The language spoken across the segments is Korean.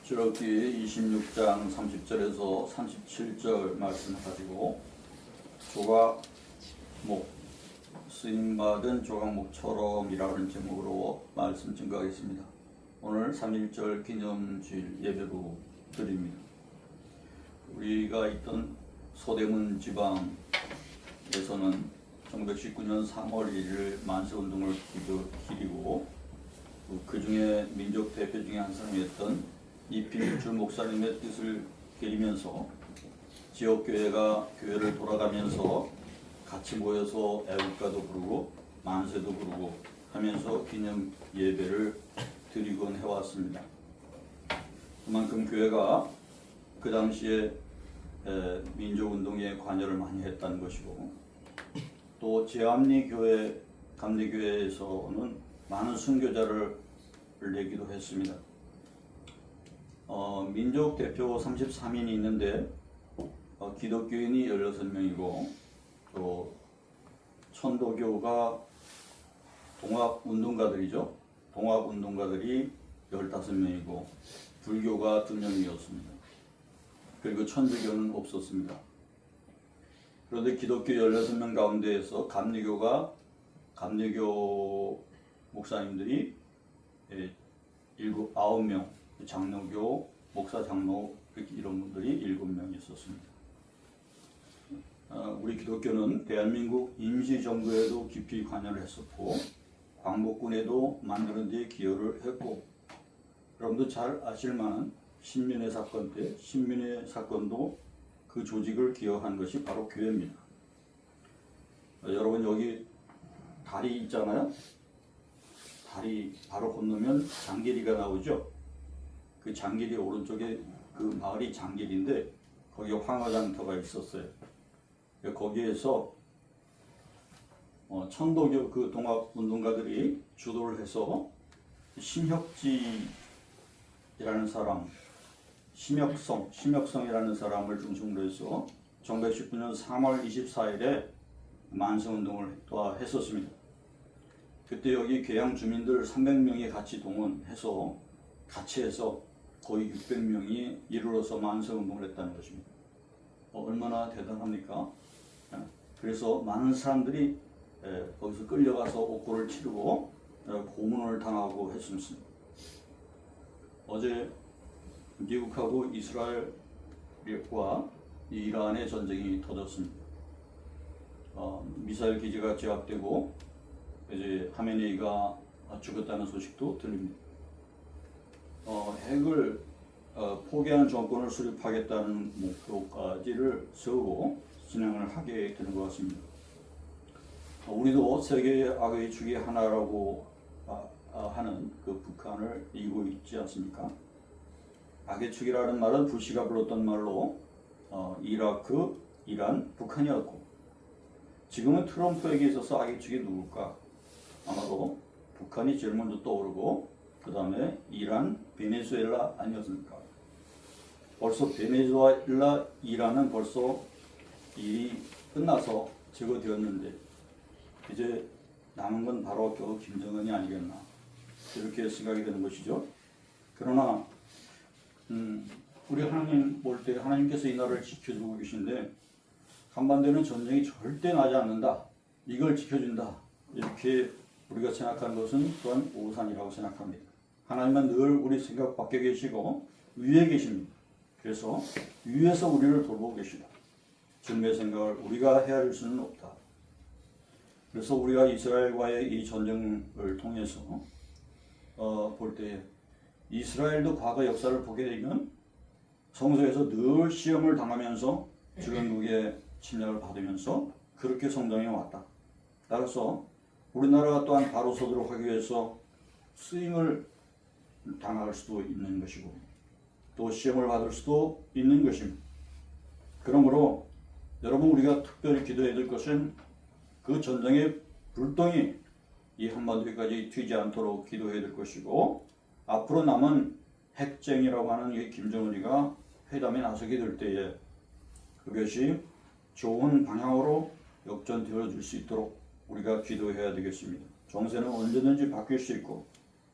출애굽기 26장 30절에서 37절 말씀을 가지고 조각목, 쓰임받은 조각목처럼이라는 제목으로 말씀 증거하겠습니다. 오늘 3.1절 기념주일 예배로 드립니다. 우리가 있던 서대문 지방에서는 1919년 3월 1일 만세운동을 기리고 그 중에 민족 대표 중에 한 사람이었던 이필주 목사님의 뜻을 기리면서 지역교회가 교회를 돌아가면서 같이 모여서 애국가도 부르고 만세도 부르고 하면서 기념 예배를 드리곤 해왔습니다. 그만큼 교회가 그 당시에 민족운동에 관여를 많이 했다는 것이고, 또 제암리교회, 감리교회에서는 많은 순교자를 내기도 했습니다. 민족 대표 33인이 있는데 기독교인이 16명이고 또 천도교가 동학운동가들이죠. 동학운동가들이 15명이고 불교가 2명이었습니다. 그리고 천주교는 없었습니다. 그런데 기독교 16명 가운데에서 감리교 목사님들이 9명, 장로교, 목사, 장로 이런 분들이 7명 있었습니다. 우리 기독교는 대한민국 임시정부에도 깊이 관여를 했었고 광복군에도 만드는 데 기여를 했고, 여러분도 잘 아실 만한 신민의 사건 때 신민의 사건도 그 조직을 기여한 것이 바로 교회입니다. 여러분 여기 다리 있잖아요. 다리 바로 건너면 장계리가 나오죠. 그 장계리 오른쪽에 그 마을이 장계리인데 거기에 황화장터가 있었어요. 거기에서 천도교 그 동학운동가들이 주도를 해서 심혁지라는 사람, 심혁성이라는 사람을 중심으로 해서 1919년 3월 24일에 만세운동을 또 했었습니다. 그때 여기 계양 주민들 300명이 같이 동원해서 같이 해서 거의 600명이 이르러서 만세운동을 했다는 것입니다. 얼마나 대단합니까? 그래서 많은 사람들이 거기서 끌려가서 옥고를 치르고 고문을 당하고 했습니다. 어제 미국하고 이스라엘과 이란의 전쟁이 터졌습니다. 미사일 기지가 제압되고 이제 하메네이가 죽었다는 소식도 들립니다. 핵을 포기하는 정권을 수립하겠다는 목표까지를 세우고 진행을 하게 되는 것 같습니다. 우리도 세계의 악의 축의 하나라고 하는 그 북한을 이기고 있지 않습니까? 악의 축이라는 말은 불시가 불렀던 말로 이라크, 이란, 북한이었고, 지금은 트럼프에게 있어서 악의 축이 누굴까? 아마도 북한이 제일 먼저 떠오르고 그 다음에 이란, 베네수엘라 아니었습니까? 벌써 베네수엘라, 이란은 벌써 일이 끝나서 제거되었는데 이제 남은 건 바로 겨우 김정은이 아니겠나, 이렇게 생각이 되는 것이죠. 그러나 우리 하나님 볼 때 하나님께서 이 나라를 지켜주고 계신데 한반도에는 전쟁이 절대 나지 않는다, 이걸 지켜준다, 이렇게 우리가 생각하는 것은 또한 오산이라고 생각합니다. 하나님은 늘 우리 생각 밖에 계시고 위에 계십니다. 그래서 위에서 우리를 돌보고 계시다. 주님의 생각을 우리가 헤아릴 수는 없다. 그래서 우리가 이스라엘과의 이 전쟁을 통해서 볼 때 이스라엘도 과거 역사를 보게 되면 성서에서 늘 시험을 당하면서 주변국의 침략을 받으면서 그렇게 성장해 왔다. 따라서 우리나라가 또한 바로 서도록 하기 위해서 쓰임을 당할 수도 있는 것이고 또 시험을 받을 수도 있는 것입니다. 그러므로 여러분, 우리가 특별히 기도해야 될 것은 그 전쟁의 불똥이 이 한반도에까지 튀지 않도록 기도해야 될 것이고, 앞으로 남은 핵쟁이라고 하는 이 김정은이가 회담에 나서게 될 때에 그것이 좋은 방향으로 역전되어 줄 수 있도록 우리가 기도해야 되겠습니다. 정세는 언제든지 바뀔 수 있고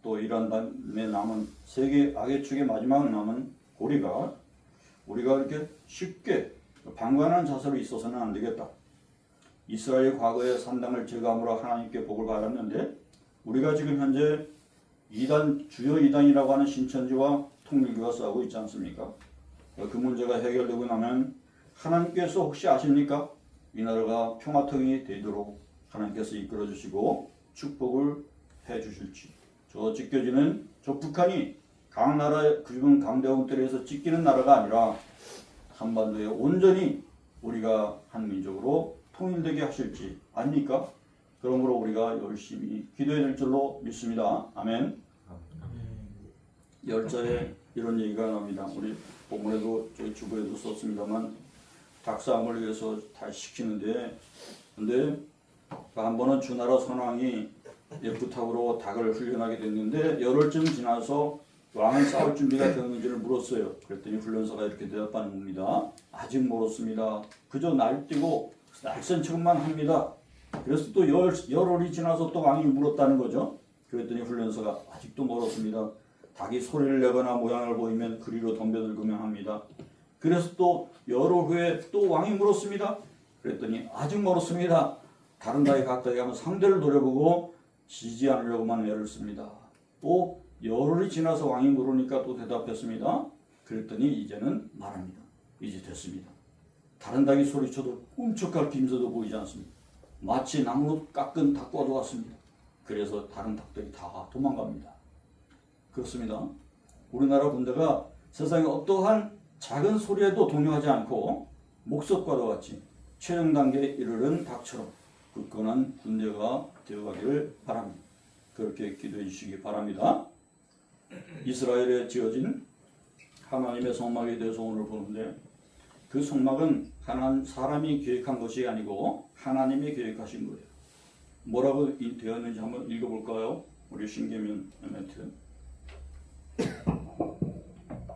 또 이런 다음에 남은 세 개 악의 축의 마지막 남은 고리가 우리가 이렇게 쉽게 방관한 자세로 있어서는 안 되겠다. 이스라엘 과거에 산당을 제거함으로 하나님께 복을 받았는데 우리가 지금 현재 주요 이단이라고 하는 신천지와 통일교가 싸우고 있지 않습니까? 그 문제가 해결되고 나면 하나님께서 혹시 아십니까? 이 나라가 평화통이 되도록 하나님께서 이끌어 주시고 축복을 해 주실지. 저 찢겨지는 저 북한이 지금 강대국들에서 찢기는 나라가 아니라 한반도에 온전히 우리가 한민족으로 통일되게 하실지 아닙니까? 그러므로 우리가 열심히 기도해야 될 줄로 믿습니다. 아멘. 10절에 이런 얘기가 나옵니다. 우리 본문에도 저희 주보에도 썼습니다만 닭싸움을 위해서 다 시키는데 근데 한 번은 주나라 선왕이 부탁으로 닭을 훈련하게 됐는데 열흘쯤 지나서 왕은 싸울 준비가 되었는지를 물었어요. 그랬더니 훈련사가 이렇게 대답하는 겁니다. 아직 멀었습니다. 그저 날뛰고 날쌘 척만 합니다. 그래서 또 열흘이 지나서 또 왕이 물었다는 거죠. 그랬더니 훈련사가 아직도 멀었습니다. 닭이 소리를 내거나 모양을 보이면 그리로 덤벼들고만 합니다. 그래서 또 열흘 후에 또 왕이 물었습니다. 그랬더니 아직 멀었습니다. 다른 닭이 가까이 가면 상대를 노려보고 지지 않으려고만 애를 씁니다. 또 열흘이 지나서 왕이 물으니까 또 대답했습니다. 그랬더니 이제는 말합니다. 이제 됐습니다. 다른 닭이 소리쳐도 훔쳐갈 김새도 보이지 않습니다. 마치 나무로 깎은 닭과도 같습니다. 그래서 다른 닭들이 다 도망갑니다. 그렇습니다. 우리나라 군대가 세상의 어떠한 작은 소리에도 동요하지 않고 목석과도 같이 최종 단계에 이르는 닭처럼 굳건한 군대가 되어가기를 바랍니다. 그렇게 기도해 주시기 바랍니다. 이스라엘에 지어진 하나님의 성막에 대해서 오늘 보는데 그 성막은 사람이 계획한 것이 아니고 하나님이 계획하신 거예요. 뭐라고 되어 있는지 한번 읽어볼까요? 우리 신계명 멘트.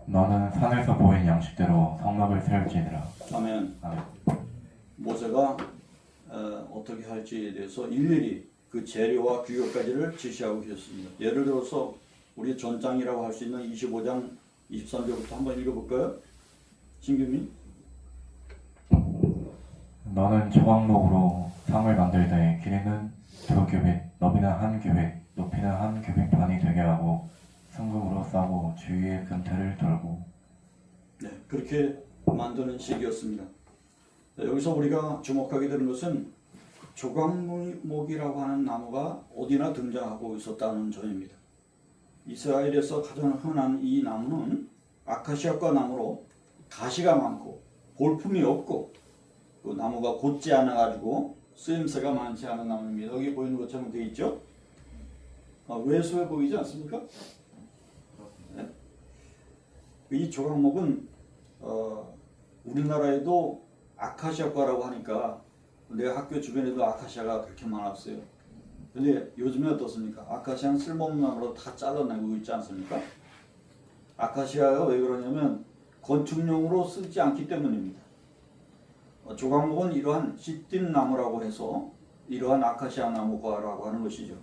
너는 산에서 보인 양식대로 성막을 세울지니라. 아멘. 아멘. 모세가 어떻게 할지에 대해서 일일이 그 재료와 규격까지를 지시하고 계셨습니다. 예를 들어서 우리 전장이라고 할 수 있는 25장 23절부터 한번 읽어볼까요? 신규민. 너는 조각목으로 상을 만들되 길이는 2규빗, 너비는 1규빗, 높이는 1규빗 반이 되게 하고 성금으로 싸고 주위에 금태를 돌고. 네, 그렇게 만드는 식이었습니다. 여기서 우리가 주목하게 되는 것은 조각목이라고 하는 나무가 어디나 등장하고 있었다는 점입니다. 이스라엘에서 가장 흔한 이 나무는 아카시아과 나무로 가시가 많고 볼품이 없고 그 나무가 곧지 않아가지고 쓰임새가 많지 않은 나무입니다. 여기 보이는 것처럼 되어 있죠? 외소해 보이지 않습니까? 네. 이 조각목은 우리나라에도 아카시아과라고 하니까 내가 학교 주변에도 아카시아가 그렇게 많았어요. 근데 요즘에 어떻습니까? 아카시아는 쓸모없는 나무로 다 잘라내고 있지 않습니까? 아카시아가 왜 그러냐면 건축용으로 쓰지 않기 때문입니다. 조각목은 이러한 시딘 나무라고 해서 이러한 아카시아 나무과라고 하는 것이죠.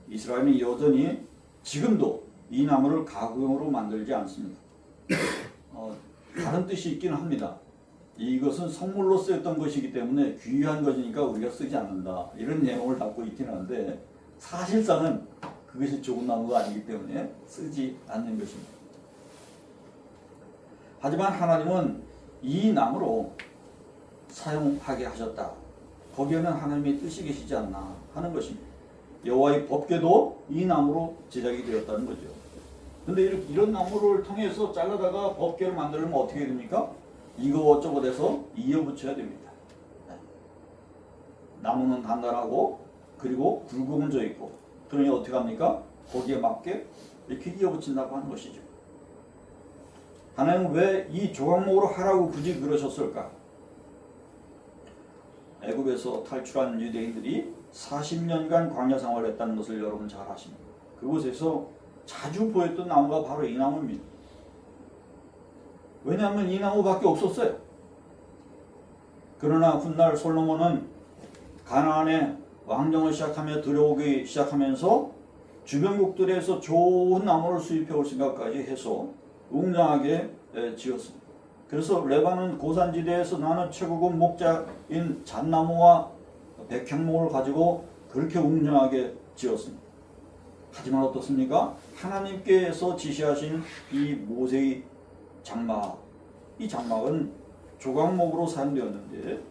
이스라엘은 여전히 지금도 이 나무를 가구용으로 만들지 않습니다. 다른 뜻이 있기는 합니다. 이것은 선물로 쓰였던 것이기 때문에 귀한 것이니까 우리가 쓰지 않는다. 이런 내용을 담고 있기는 한데 사실상은 그것이 좋은 나무가 아니기 때문에 쓰지 않는 것입니다. 하지만 하나님은 이 나무로 사용하게 하셨다. 거기에는 하나님의 뜻이 계시지 않나 하는 것입니다. 여호와의 법궤도 이 나무로 제작이 되었다는 거죠. 근데 이런 나무를 통해서 잘라다가 법궤를 만들면 어떻게 됩니까? 이거저거 돼서 이어붙여야 됩니다. 나무는 단단하고 그리고 굵음은 져 있고 그러니 어떻게 합니까? 거기에 맞게 이렇게 이어붙인다고 하는 것이죠. 하나님은 왜 이 조각목으로 하라고 굳이 그러셨을까? 애굽에서 탈출한 유대인들이 40년간 광야 생활을 했다는 것을 여러분 잘 아십니다. 그곳에서 자주 보였던 나무가 바로 이 나무입니다. 왜냐하면 이 나무밖에 없었어요. 그러나 훗날 솔로몬은 가나안에 왕정을 시작하며 들어오기 시작하면서 주변국들에서 좋은 나무를 수입해 올 생각까지 해서 웅장하게 지었습니다. 그래서 레바논 고산지대에서 나는 최고급 목자인 잣나무와 백향목을 가지고 그렇게 웅장하게 지었습니다. 하지만 어떻습니까? 하나님께서 지시하신 이 모세의 장막, 이 장막은 조각목으로 사용되었는데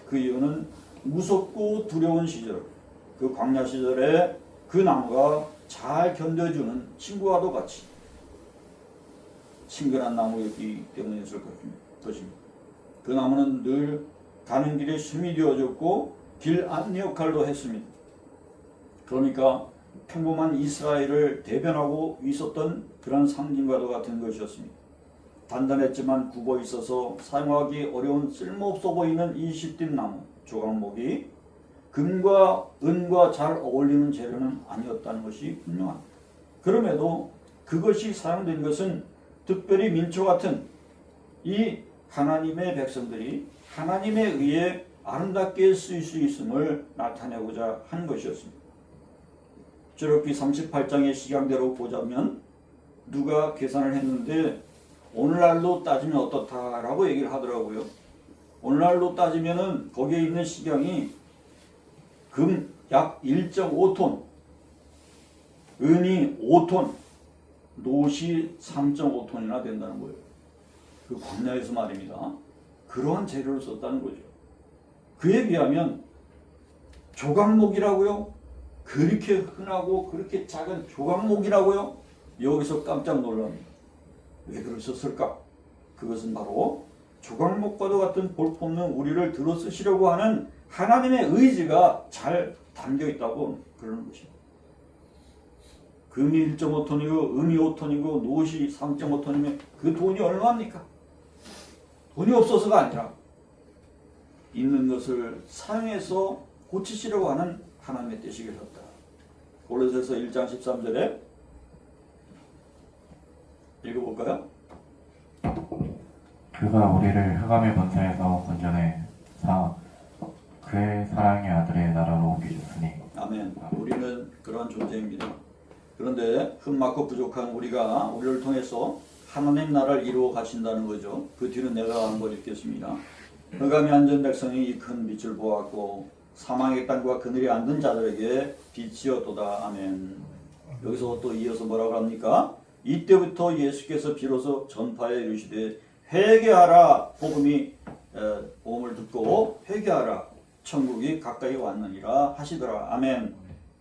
그 이유는 무섭고 두려운 시절, 그 광야 시절에 그 나무가 잘 견뎌주는 친구와도 같이 친근한 나무였기 때문이었을 것입니다. 그 나무는 늘 가는 길에 쉼이 되어줬고 길 안내 역할도 했습니다. 그러니까 평범한 이스라엘을 대변하고 있었던 그런 상징과도 같은 것이었습니다. 단단했지만 굽어 있어서 사용하기 어려운 쓸모없어 보이는 이 시띠 나무 조각목이 금과 은과 잘 어울리는 재료는 아니었다는 것이 분명합니다. 그럼에도 그것이 사용된 것은 특별히 민초 같은 이 하나님의 백성들이 하나님에 의해 아름답게 쓰일 수 있음을 나타내고자 한 것이었습니다. 출애굽기 38장의 시간대로 보자면 누가 계산을 했는데 오늘날로 따지면 어떻다라고 얘기를 하더라고요. 오늘날로 따지면은 거기에 있는 시경이 금 약 1.5톤, 은이 5톤, 노시 3.5톤이나 된다는 거예요. 그 광야에서 말입니다. 그러한 재료를 썼다는 거죠. 그에 비하면 조각목이라고요? 그렇게 흔하고 그렇게 작은 조각목이라고요? 여기서 깜짝 놀랍니다. 왜 그러셨을까? 그것은 바로 조각목과도 같은 볼품없는 우리를 들어 쓰시려고 하는 하나님의 의지가 잘 담겨 있다고 그러는 것입니다. 금이 1.5톤이고 음이 5톤이고 노시 3.5톤이면 그 돈이 얼마입니까? 돈이 없어서가 아니라 있는 것을 사용해서 고치시려고 하는 하나님의 뜻이 계셨다. 골로새서 1장 13절에 읽어볼까요? 그가 우리를 흑암의 권세에서 건져내 그의 사랑의 아들의 나라로 옮겨줬으니. 아멘. 우리는 그런 존재입니다. 그런데 흠막고 부족한 우리를 통해서 하나님 나라를 이루어 가신다는 거죠. 그 뒤는 내가 하는 걸 읽겠습니다. 흑암에 앉은 백성이 이 큰 빛을 보았고 사망의 땅과 그늘에 앉은 자들에게 빛이었도다. 아멘. 여기서 또 이어서 뭐라고 합니까? 이때부터 예수께서 비로소 전파에 이르시되 회개하라. 복음을 듣고 회개하라. 천국이 가까이 왔느니라 하시더라. 아멘.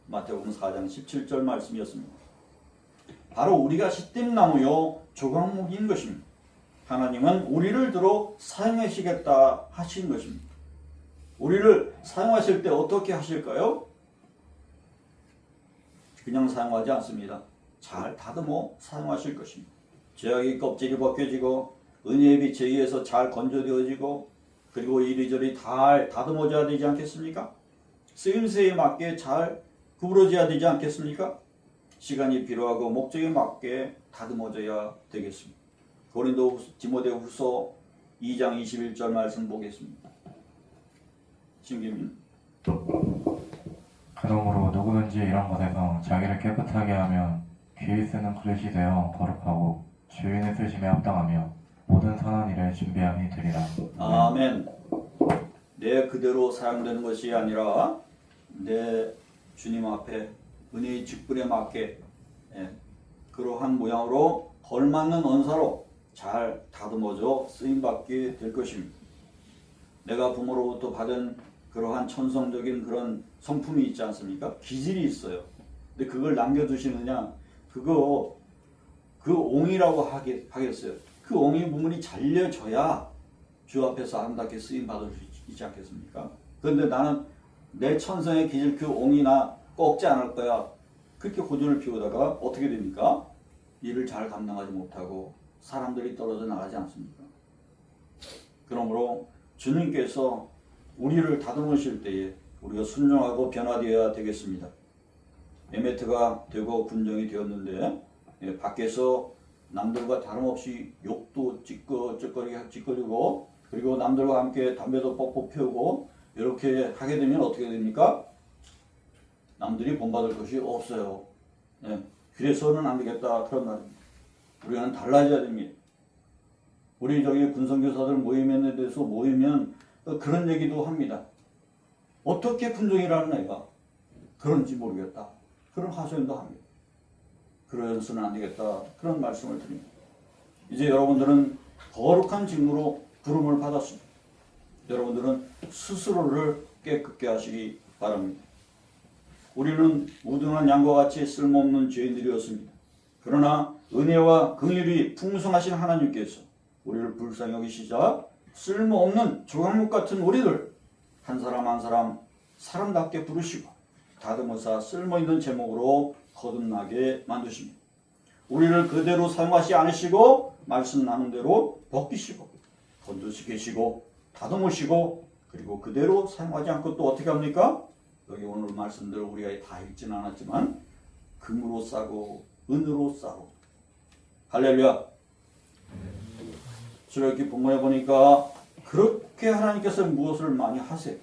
마태복음 4장 17절 말씀이었습니다. 바로 우리가 시띠나무요 조각목인 것입니다. 하나님은 우리를 들어 사용하시겠다 하신 것입니다. 우리를 사용하실 때 어떻게 하실까요? 그냥 사용하지 않습니다. 잘 다듬어 사용하실 것입니다. 죄악의 껍질이 벗겨지고 은혜의 빛에 의해서 잘 건조되어지고 그리고 이리저리 잘 다듬어져야 되지 않겠습니까? 쓰임새에 맞게 잘 구부러져야 되지 않겠습니까? 시간이 필요하고 목적에 맞게 다듬어져야 되겠습니다. 디모데후서 2장 21절 말씀 보겠습니다. 신기민. 그러므로 누구든지 이런 것에서 자기를 깨끗하게 하면 귀에 쓰는 그릇이 되어 거룩하고 주인의 쓰심에 합당하며 모든 선한 일에 준비함이 되리라. 아멘. 내 그대로 사용되는 것이 아니라 내 주님 앞에 은혜의 직분에 맞게 그러한 모양으로 걸맞는 언사로 잘 다듬어져 쓰임받게 될 것입니다. 내가 부모로부터 받은 그러한 천성적인 그런 성품이 있지 않습니까? 기질이 있어요. 근데 그걸 남겨두시느냐? 그 옹이라고 하겠어요. 그 옹의 부분이 잘려져야 주 앞에서 아름답게 쓰임받을 수 있지 않겠습니까? 그런데 나는 내 천성의 기질 그 옹이나 꺾지 않을 거야. 그렇게 고집을 피우다가 어떻게 됩니까? 일을 잘 감당하지 못하고 사람들이 떨어져 나가지 않습니까? 그러므로 주님께서 우리를 다듬으실 때에 우리가 순종하고 변화되어야 되겠습니다. 에메트가 되고 군정이 되었는데 밖에서 남들과 다름없이 욕도 찌꺼리고 그리고 남들과 함께 담배도 뻑뻑 피우고 이렇게 하게 되면 어떻게 됩니까? 남들이 본받을 것이 없어요. 그래서는 안 되겠다 그런 말입니다. 우리는 달라져야 됩니다. 우리 저기 군성교사들 모임에 대해서 모이면 그런 얘기도 합니다. 어떻게 군종이라는 애가 그런지 모르겠다. 그런 하소연도 합니다. 그래서는 안 되겠다. 그런 말씀을 드립니다. 이제 여러분들은 거룩한 직무로 부름을 받았습니다. 여러분들은 스스로를 깨끗게 하시기 바랍니다. 우리는 우둔한 양과 같이 쓸모없는 죄인들이었습니다. 그러나 은혜와 긍휼이 풍성하신 하나님께서 우리를 불쌍히 여기시자 쓸모없는 조각목 같은 우리들 한 사람 한 사람 사람답게 부르시고 다듬어서 쓸모있는 제목으로 거듭나게 만드십니다. 우리를 그대로 사용하시 않으시고 말씀 나눈 대로 벗기시고 건조시키시고 다듬으시고 그리고 그대로 사용하지 않고 또 어떻게 합니까? 여기 오늘 말씀들 우리가 다 읽지는 않았지만 금으로 싸고 은으로 싸고 할렐루야. 저렇게 본문에 보니까 그렇게 하나님께서 무엇을 많이 하세요.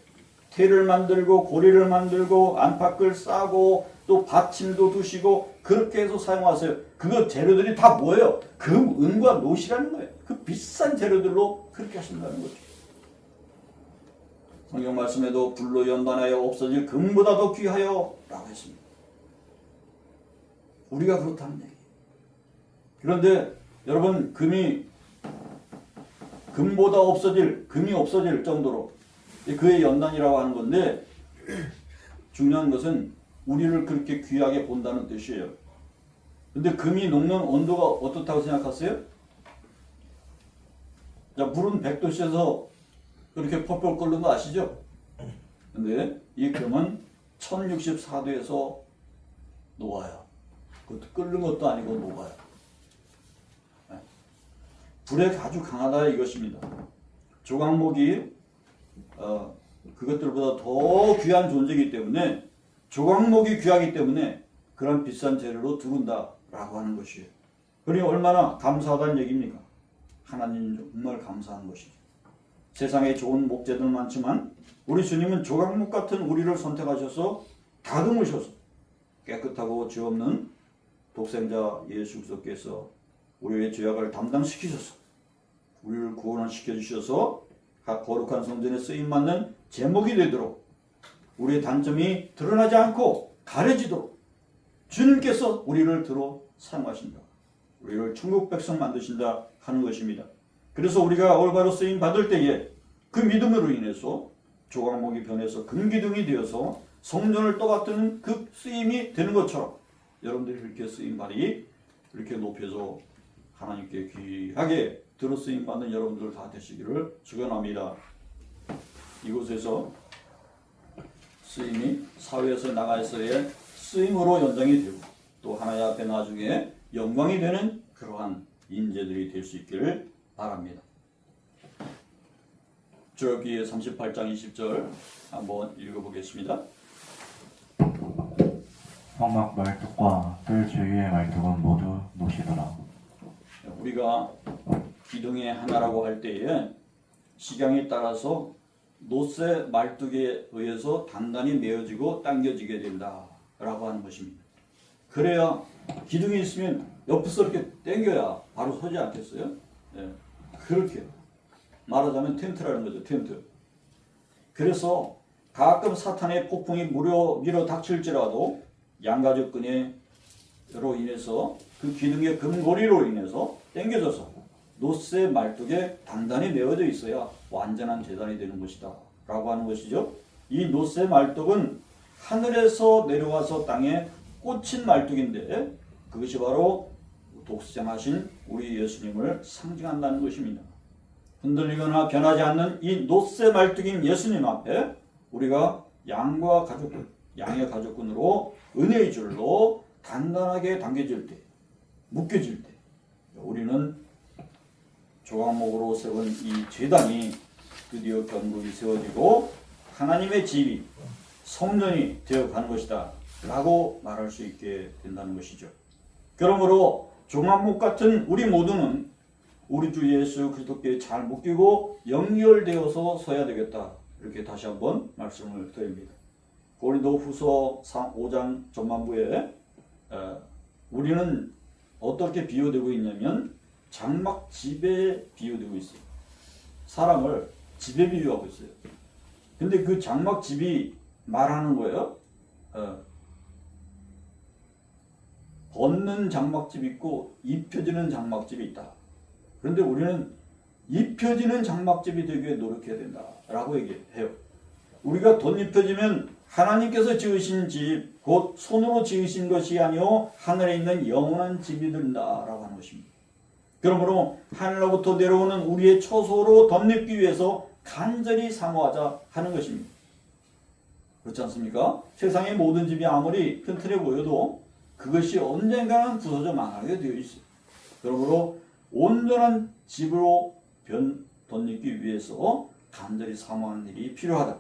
태를 만들고 고리를 만들고 안팎을 싸고 또 받침도 두시고 그렇게 해서 사용하세요. 그 재료들이 다 뭐예요? 금, 은과 노시라는 거예요. 그 비싼 재료들로 그렇게 하신다는 거죠. 성경 말씀에도 불로 연단하여 없어질 금보다 더 귀하여 라고 했습니다. 우리가 그렇다는 얘기예요. 그런데 여러분 금보다 금이 없어질 정도로 그의 연단이라고 하는 건데 중요한 것은 우리를 그렇게 귀하게 본다는 뜻이에요. 근데 금이 녹는 온도가 어떻다고 생각하세요? 자, 물은 100도씨에서 그렇게 펄펄 끓는 거 아시죠? 근데 이 금은 1064도에서 녹아요. 그것도 끓는 것도 아니고 녹아요. 불에 아주 강하다 이것입니다. 조각목이 그것들보다 더 귀한 존재이기 때문에 조각목이 귀하기 때문에 그런 비싼 재료로 두른다라고 하는 것이에요. 그러니 얼마나 감사하다는 얘기입니까? 하나님 정말 감사한 것이죠. 세상에 좋은 목재들 많지만 우리 주님은 조각목 같은 우리를 선택하셔서 다듬으셔서 깨끗하고 죄 없는 독생자 예수 그리스도께서 우리의 죄악을 담당시키셔서 우리를 구원시켜 주셔서 각 거룩한 성전에 쓰임받는 제목이 되도록 우리의 단점이 드러나지 않고 가려지도록 주님께서 우리를 들어 사용하신다. 우리를 천국 백성 만드신다 하는 것입니다. 그래서 우리가 올바로 쓰임 받을 때에 그 믿음으로 인해서 조각목이 변해서 금기둥이 되어서 성전을 떠받드는 그 쓰임이 되는 것처럼 여러분들이 이렇게 쓰임받이 이렇게 높여서 하나님께 귀하게 들어 쓰임받는 여러분들 다 되시기를 축원합니다. 이곳에서 쓰임이 사회에서 나가서의 쓰임으로 연장이 되고 또 하나님 앞에 나중에 영광이 되는 그러한 인재들이 될 수 있기를 바랍니다. 저기 38장 20절 한번 읽어보겠습니다. 성막 말뚝과 뜰 주위의 말뚝은 모두 노시더라. 우리가 기둥의 하나라고 할 때에 식양에 따라서 노쇠 말뚝에 의해서 단단히 메어지고 당겨지게 된다라고 하는 것입니다. 그래야 기둥이 있으면 옆에서 이렇게 당겨야 바로 서지 않겠어요? 네. 그렇게 말하자면 텐트라는 거죠. 텐트. 그래서 가끔 사탄의 폭풍이 밀어 닥칠지라도 양가죽끈으로 인해서 그 기둥의 금고리로 인해서 당겨져서 노쇠 말뚝에 단단히 메어져 있어야 완전한 제단이 되는 것이다 라고 하는 것이죠. 이 노쇠 말뚝은 하늘에서 내려와서 땅에 꽂힌 말뚝인데 그것이 바로 독생하신 우리 예수님을 상징한다는 것입니다. 흔들리거나 변하지 않는 이 노쇠 말뚝인 예수님 앞에 우리가 양과 가죽끈, 양의 가죽끈으로 은혜의 줄로 단단하게 당겨질 때, 묶여질 때 우리는 조각목으로 세운 이 제단이 드디어 견고히 세워지고 하나님의 집이 성전이 되어가는 것이다 라고 말할 수 있게 된다는 것이죠. 그러므로 조각목 같은 우리 모두는 우리 주 예수 그리스도께 잘 묶이고 연결되어서 서야 되겠다. 이렇게 다시 한번 말씀을 드립니다. 고린도 후서 5장 전반부에 우리는 어떻게 비유되고 있냐면 장막집에 비유되고 있어요. 사람을 집에 비유하고 있어요. 근데 그 장막집이 말하는 거예요. 벗는 장막집이 있고 입혀지는 장막집이 있다. 그런데 우리는 입혀지는 장막집이 되기 위해 노력해야 된다라고 얘기해요. 우리가 덧입혀지면 하나님께서 지으신 집, 곧 손으로 지으신 것이 아니요 하늘에 있는 영원한 집이 된다라고 하는 것입니다. 그러므로 하늘로부터 내려오는 우리의 처소로 덧입기 위해서 간절히 사모하자 하는 것입니다. 그렇지 않습니까? 세상의 모든 집이 아무리 튼튼해 보여도 그것이 언젠가는 부서져 망하게 되어 있어요. 그러므로 온전한 집으로 덧입기 위해서 간절히 사모하는 일이 필요하다.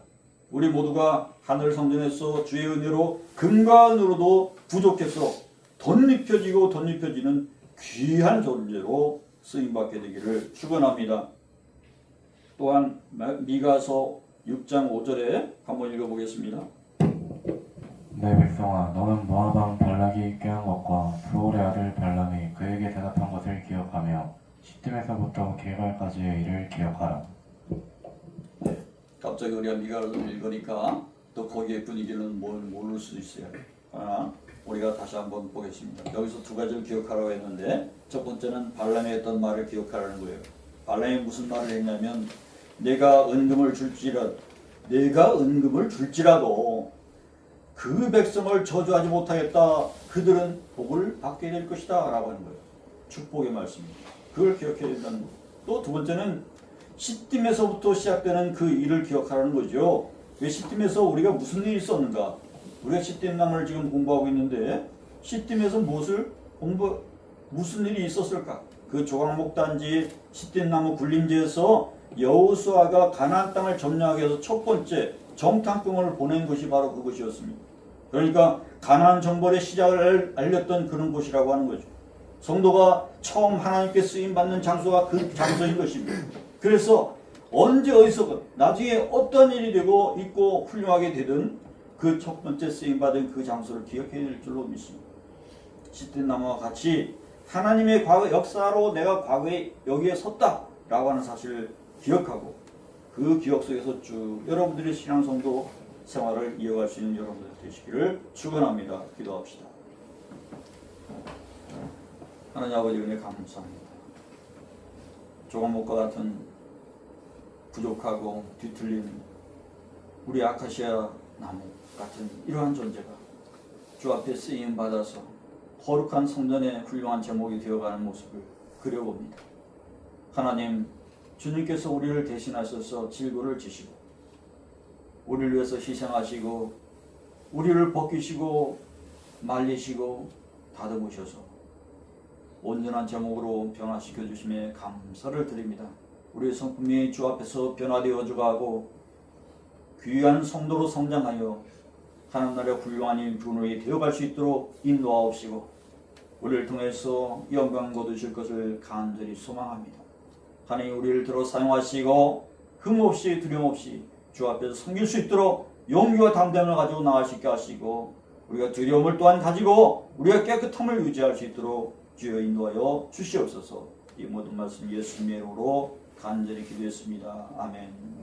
우리 모두가 하늘 성전에서 주의 은혜로 금과 은으로도 부족해서 덧입혀지고 덧입혀지는 귀한 존재로 쓰임받게 되기를 축원합니다. 또한 미가서 6장 5절에 한번 읽어보겠습니다. 내 백성아, 너는 모압 왕 발락이 꾀한 것과 브올의 아들 발람이 그에게 대답한 것을 기억하며 시딤에서부터 길갈까지의 일을 기억하라. 갑자기 우리가 미가를 읽으니까 또 거기에 분위기는 모를 수 있어요. 그러나 우리가 다시 한번 보겠습니다. 여기서 두 가지를 기억하라고 했는데 첫 번째는 발람이 했던 말을 기억하라는 거예요. 발람이 무슨 말을 했냐면 내가 은금을 줄지라도 그 백성을 저주하지 못하겠다. 그들은 복을 받게 될 것이다 라고 하는 거예요. 축복의 말씀입니다. 그걸 기억해야 된다는 거예요. 또 두 번째는 시딤에서부터 시작되는 그 일을 기억하라는 거죠. 왜 시딤에서 우리가 무슨 일이 있었는가? 우리가 시딤나무를 지금 공부하고 있는데 시딤에서 무슨 일이 있었을까? 그 조각목 단지 시딤나무 굴림지에서 여호수아가 가나안 땅을 점령하기 위해서 첫 번째 정탐꾼을 보낸 것이 바로 그것이었습니다. 그러니까 가나안 정벌의 시작을 알렸던 그런 곳이라고 하는 거죠. 성도가 처음 하나님께 쓰임받는 장소가 그 장소인 것입니다. 그래서 언제 어디서 나중에 어떤 일이 되고 있고 훌륭하게 되든 그 첫 번째 쓰임받은 그 장소를 기억해야 될 줄로 믿습니다. 시딤나무와 같이 하나님의 과거 역사로 내가 과거에 여기에 섰다라고 하는 사실을 기억하고 그 기억 속에서 쭉 여러분들의 신앙 성도 생활을 이어갈 수 있는 여러분들 되시기를 축원합니다. 기도합시다. 하나님 아버지 은혜 감사합니다. 조각목과 같은 부족하고 뒤틀린 우리 아카시아 나무 같은 이러한 존재가 주 앞에 쓰임 받아서 거룩한 성전의 훌륭한 제목이 되어가는 모습을 그려봅니다. 하나님, 주님께서 우리를 대신하셔서 질고를 지시고 우리를 위해서 희생하시고 우리를 벗기시고 말리시고 다듬으셔서 온전한 제목으로 변화시켜 주심에 감사를 드립니다. 우리의 성품이 주 앞에서 변화되어 주가고 귀한 성도로 성장하여 하나님 나라의 훌륭한 인분이 되어갈 수 있도록 인도하옵시고 우리를 통해서 영광 거두실 것을 간절히 소망합니다. 하나님 우리를 들어 사용하시고 흠없이 두려움없이 주 앞에서 섬길 수 있도록 용기와 담대함을 가지고 나아갈 수 있게 하시고 우리가 두려움을 또한 가지고 우리가 깨끗함을 유지할 수 있도록 주여 인도하여 주시옵소서. 이 모든 말씀 예수님의 이름으로 간절히 기도했습니다. 아멘.